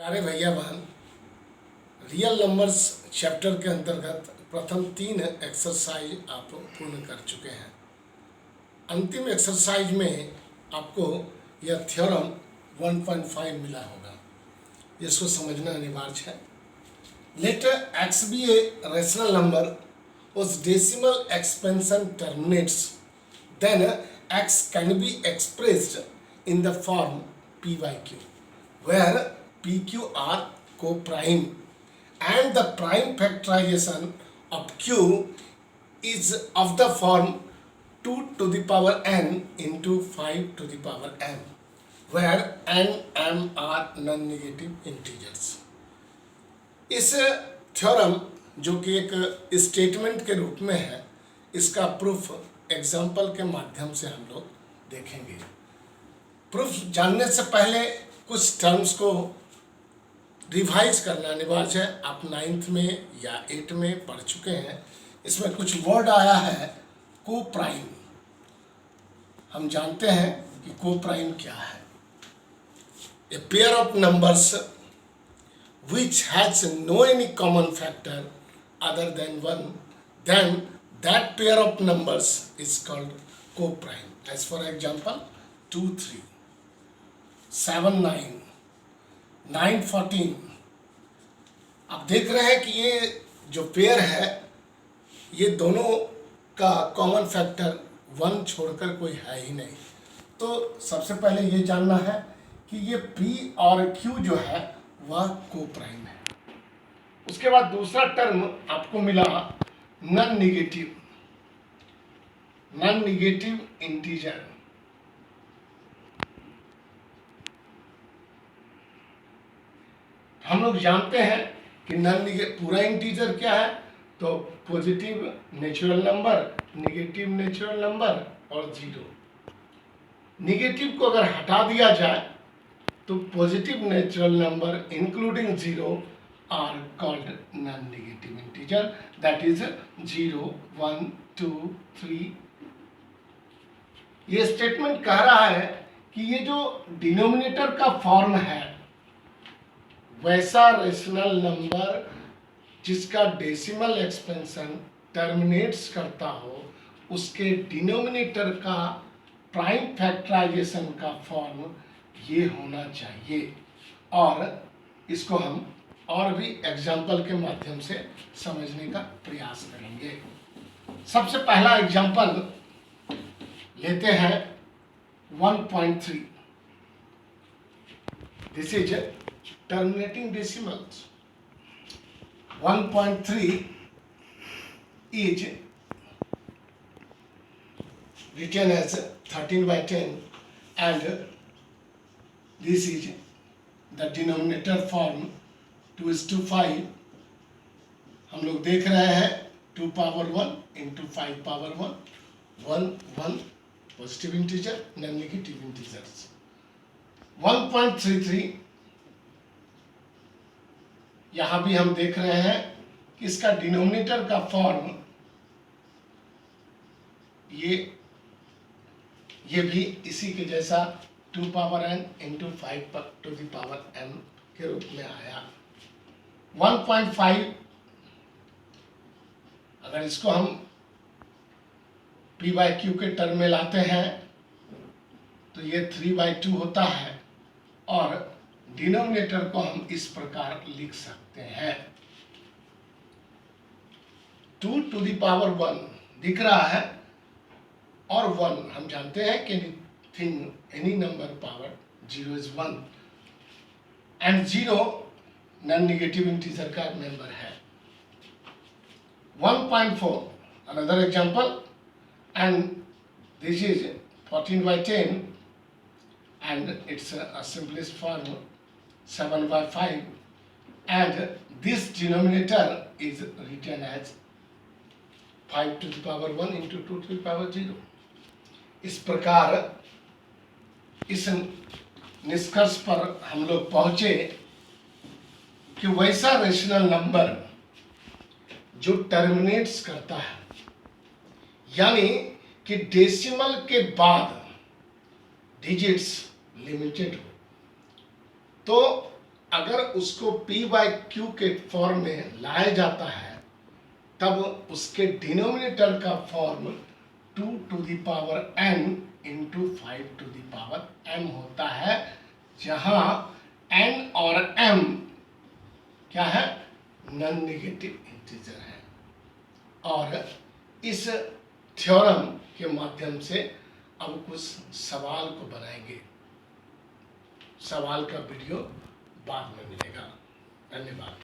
प्यारे भैया बहन, रियल नंबर्स चैप्टर के अंतर्गत प्रथम 3 एक्सरसाइज आप पूर्ण कर चुके हैं। अंतिम एक्सरसाइज में आपको यह थ्योरम 1.5 मिला होगा, इसको समझना अनिवार्य है। Let x be a rational number whose decimal expansion terminates, then x can be expressed in the form p by q, where pq are co-prime and the prime factorization of q is of the form 2 to the power n into 5 to the power m, where n m are non-negative integers। इस theorem जो कि एक statement के रूप में है, इसका proof example के माध्यम से हम लोग देखेंगे। प्रूफ जानने से पहले कुछ टर्म्स को रिवाइज करना अनिवार्य है। आप 9th में या 8 में पढ़ चुके हैं। इसमें कुछ वर्ड आया है को प्राइम। हम जानते हैं कि को प्राइम क्या है। A pair of numbers which has no any common factor other than 1, then that pair of numbers is called co-prime. As for example, 2 3, 7 9, 9 14। आप देख रहे हैं कि ये जो पेयर है, ये दोनों का कॉमन फैक्टर 1 छोड़कर कोई है ही नहीं। तो सबसे पहले ये जानना है कि ये P और Q जो है वह को प्राइम है। उसके बाद दूसरा टर्म आपको मिला नॉन निगेटिव इंटीजर। हम लोग जानते हैं कि पूरा इंटीजर क्या है, तो positive natural number, negative natural number और जीरो। निगेटिव को अगर हटा दिया जाए तो positive natural number including zero are called non negative integer, that is 0 1 2 3। ये स्टेटमेंट कह रहा है कि ये जो डिनोमिनेटर का फॉर्म है, वैसा रेशनल नंबर जिसका डेसिमल एक्सपेंशन टर्मिनेट्स करता हो, उसके डिनोमिनेटर का प्राइम फैक्टराइजेशन का फॉर्म ये होना चाहिए। और इसको हम और भी एग्जाम्पल के माध्यम से समझने का प्रयास करेंगे। सबसे पहला एग्जाम्पल लेते हैं 1.3। This is terminating decimals. 1.3 is written as 13/10 and this is the denominator form 2:5। हम लोग देख रहे हैं 2 power 1 into 5 power 1, 1 1 positive integer, non negative integers. 1.33 यहां भी हम देख रहे हैं कि इसका डिनोमिनेटर का फॉर्म ये भी इसी के जैसा 2 power n into 5 to the power m के रूप में आया। 1.5 अगर इसको हम p by q के टर्म में लाते हैं तो ये 3/2 होता है और डिनोमिनेटर को हम इस प्रकार लिख सकते हैं 2 to the power 1 दिख रहा है, और 1 हम जानते हैं कि any number power 0 is 1 and 0 non negative integer का मेंबर है। 1.4 another example and this is 14/10 and it's a simplest form 7/5 and this denominator is written as 5 to the power 1 into 2 to the power 0। इस प्रकार इस निष्कर्ष पर हम लोग पहुंचे कि वैसा रेशनल नंबर जो टर्मिनेट्स करता है, यानी कि डेसिमल के बाद डिजिट्स लिमिटेड हो, तो अगर उसको p/q के फॉर्म में लाया जाता है तब उसके डिनोमिनेटर का फॉर्म 2n इंटू 5m होता है, जहां n और m क्या है, नॉन नेगेटिव इंटीजर है। और इस थ्योरम के माध्यम से अब कुछ सवाल को बनाएंगे। सवाल का वीडियो बाद में मिलेगा। धन्यवाद।